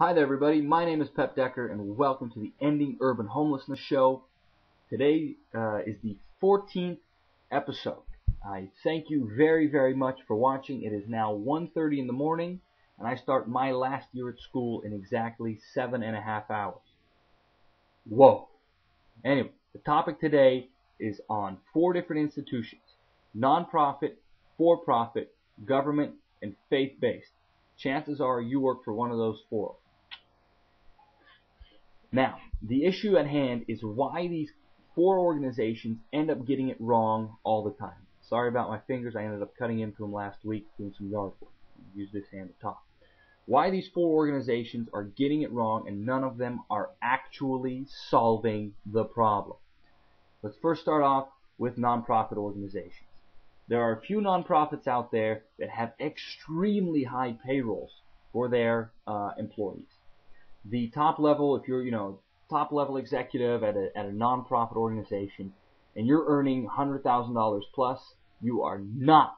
Hi there everybody, my name is Pep Decker and welcome to the Ending Urban Homelessness Show. Today is the 14th episode. I thank you very much for watching. It is now 1:30 in the morning and I start my last year at school in exactly 7.5 hours. Whoa! Anyway, the topic today is on 4 different institutions: non-profit, for-profit, government, and faith-based. Chances are you work for one of those 4. Now, the issue at hand is why these 4 organizations end up getting it wrong all the time. Sorry about my fingers, I ended up cutting into them last week doing some yard work. Use this hand to talk. Why these 4 organizations are getting it wrong and none of them are actually solving the problem. Let's first start off with nonprofit organizations. There are a few nonprofits out there that have extremely high payrolls for their employees. The top level, if you're top level executive at a nonprofit organization and you're earning $100,000 plus, you are not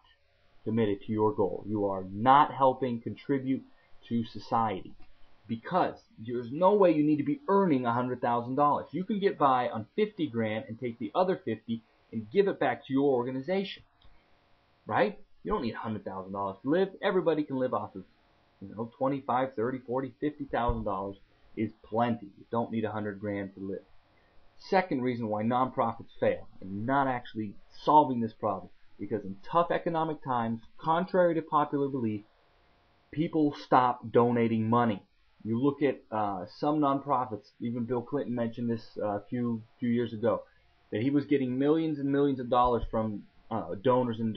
committed to your goal. You are not helping contribute to society, because there's no way you need to be earning $100,000. You can get by on 50 grand and take the other 50 and give it back to your organization, right? You don't need $100,000 to live. Everybody can live off of $25, $30, $40, $50,000 is plenty. You don't need 100 grand to live. Second reason why nonprofits fail and not actually solving this problem, because in tough economic times, contrary to popular belief, people stop donating money. You look at some nonprofits, even Bill Clinton mentioned this a few years ago, that he was getting millions and millions of dollars from donors and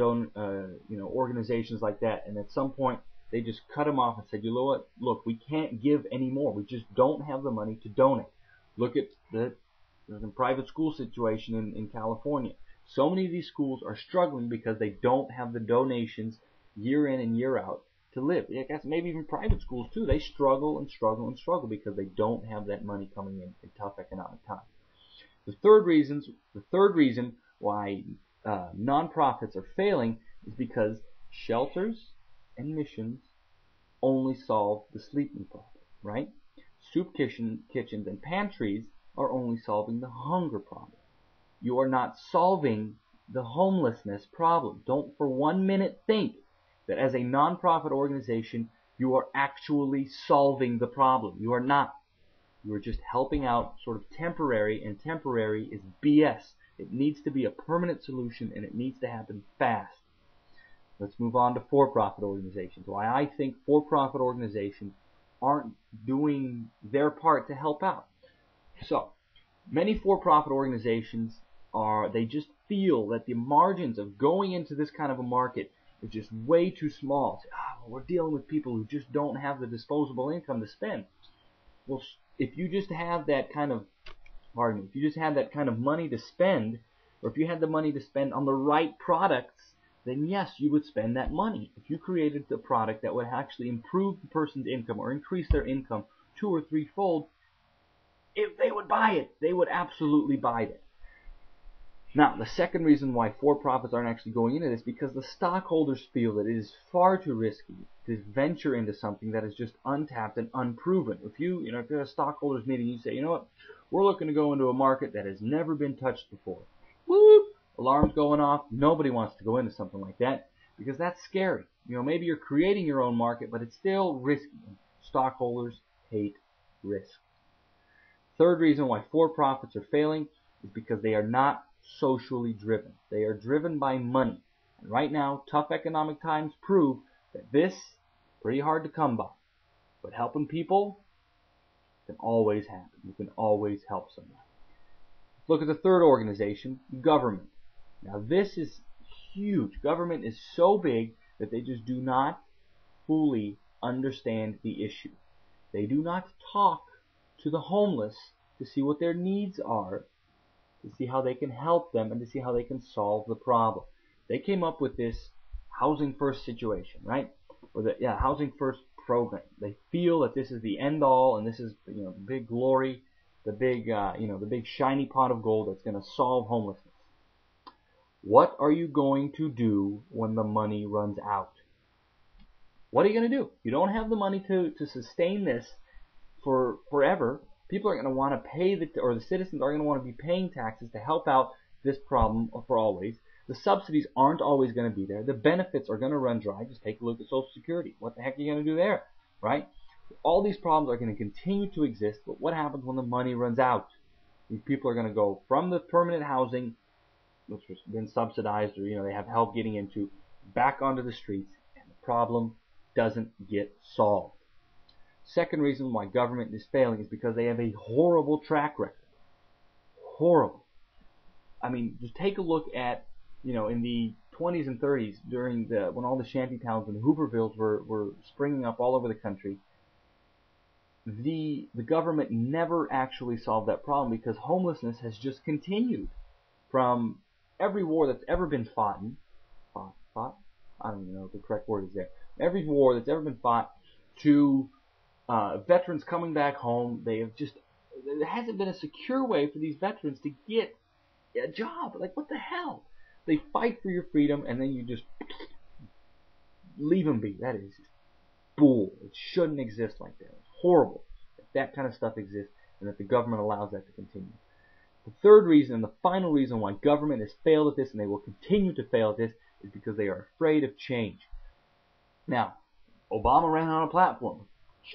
organizations like that, and at some point they just cut him off and said, you know what, look, we can't give anymore. We just don't have the money to donate. Look at the private school situation in California. So many of these schools are struggling because they don't have the donations year in and year out to live. I guess maybe even private schools too. They struggle and struggle and struggle because they don't have that money coming in tough economic times. The third reason why nonprofits are failing is because shelters and missions only solve the sleeping problem, right? Soup kitchens and pantries are only solving the hunger problem. You are not solving the homelessness problem. Don't for 1 minute think that as a nonprofit organization you are actually solving the problem. You are not. You are just helping out, sort of temporary, and temporary is BS. It needs to be a permanent solution and it needs to happen fast. Let's move on to for-profit organizations. Why I think for-profit organizations aren't doing their part to help out. So, many for-profit organizations they just feel that the margins of going into this kind of a market is just way too small. We're dealing with people who just don't have the disposable income to spend. Well, if you just have that kind of money to spend, or if you had the money to spend on the right products, then yes, you would spend that money. If you created a product that would actually improve the person's income or increase their income 2 or 3-fold, if they would buy it, they would absolutely buy it. Now, the second reason why for-profits aren't actually going into this is because the stockholders feel that it is far too risky to venture into something that is just untapped and unproven. If you're at a stockholders meeting, you say, you know what, we're looking to go into a market that has never been touched before. Whoop! Alarms going off. Nobody wants to go into something like that because that's scary. Maybe you're creating your own market, but it's still risky. Stockholders hate risk. Third reason why for-profits are failing is because they are not socially driven. They are driven by money. And right now, tough economic times prove that this is pretty hard to come by. But helping people can always happen. You can always help somebody. Look at the third organization, government. Now this is huge. Government is so big that they just do not fully understand the issue. They do not talk to the homeless to see what their needs are, to see how they can help them, and to see how they can solve the problem. They came up with this housing first situation, right? Or the housing first program. They feel that this is the end all, and this is the big glory, the big shiny pot of gold that's going to solve homelessness. What are you going to do when the money runs out? What are you going to do? You don't have the money to sustain this for forever. People are going to want to pay or the citizens are going to want to be paying taxes to help out this problem for always. The subsidies aren't always going to be there. The benefits are going to run dry. Just take a look at Social Security. What the heck are you going to do there, right? All these problems are going to continue to exist, but what happens when the money runs out? These people are going to go from the permanent housing, which has been subsidized or they have help getting into, back onto the streets, and the problem doesn't get solved. Second reason why government is failing is because they have a horrible track record. Horrible. I mean, just take a look at, in the 20s and 30s, during when all the shanty towns and the Hoovervilles were springing up all over the country, the government never actually solved that problem because homelessness has just continued. From every war that's ever been fought, I don't even know what the correct word is there. Every war that's ever been fought to veterans coming back home, there hasn't been a secure way for these veterans to get a job. Like, what the hell? They fight for your freedom, and then you just leave them be. That is bull. It shouldn't exist like that. It's horrible if that kind of stuff exists and that the government allows that to continue. The third reason and the final reason why government has failed at this, and they will continue to fail at this, is because they are afraid of change. Now, Obama ran on a platform.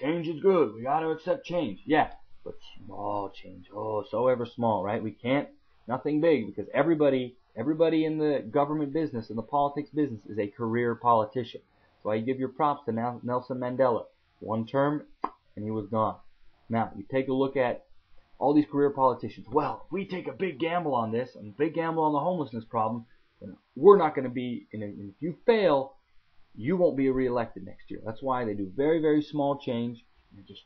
Change is good. We got to accept change. Yeah, but small change. Oh, so ever small, right? We can't, nothing big, because everybody in the government business and the politics business is a career politician. So I give your props to Nelson Mandela. One term, and he was gone. Now, you take a look at all these career politicians. Well, if we take a big gamble on this, and a big gamble on the homelessness problem, then we're not going to be, and if you fail, you won't be reelected next year. That's why they do very, very small change, and it just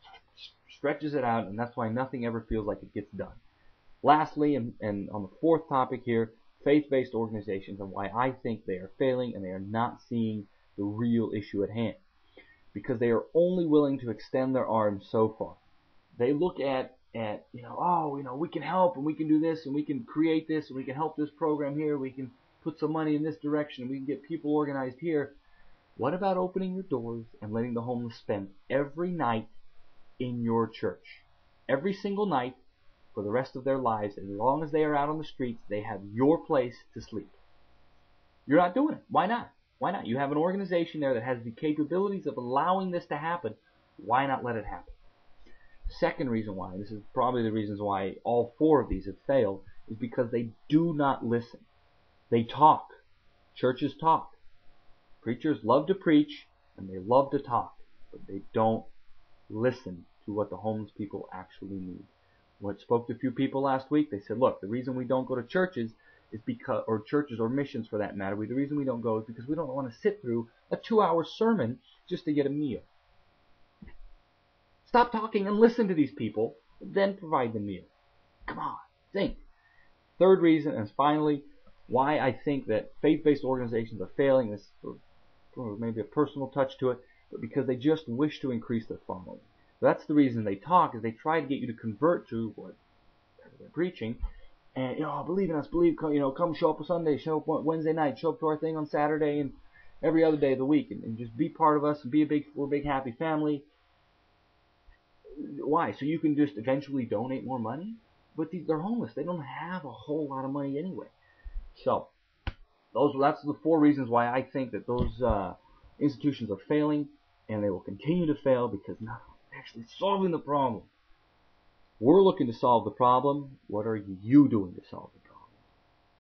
stretches it out, and that's why nothing ever feels like it gets done. Lastly, and on the fourth topic here, faith-based organizations and why I think they are failing and they are not seeing the real issue at hand. Because they are only willing to extend their arms so far. They look at we can help and we can do this and we can create this and we can help this program here, we can put some money in this direction and we can get people organized here. What about opening your doors and letting the homeless spend every night in your church? Every single night for the rest of their lives, as long as they are out on the streets, they have your place to sleep. You're not doing it. Why not? Why not? You have an organization there that has the capabilities of allowing this to happen. Why not let it happen? Second reason why, this is probably the reasons why all four of these have failed, is because they do not listen. They talk. Churches talk. Preachers love to preach and they love to talk, but they don't listen to what the homeless people actually need. When I spoke to a few people last week, they said, look, the reason we don't go to churches is because, or churches or missions for that matter, the reason we don't go is because we don't want to sit through a 2-hour sermon just to get a meal. Stop talking and listen to these people, then provide the meal. Come on, think. Third reason, and finally, why I think that faith-based organizations are failing, this maybe a personal touch to it, but because they just wish to increase their following. That's the reason they talk, is they try to get you to convert to what they're preaching, and believe in us, come show up on Sunday, show up Wednesday night, show up to our thing on Saturday, and every other day of the week, and just be part of us, and we're a big happy family. Why? So you can just eventually donate more money? But they're homeless. They don't have a whole lot of money anyway. So that's the four reasons why I think that those institutions are failing, and they will continue to fail because not actually solving the problem. We're looking to solve the problem. What are you doing to solve it?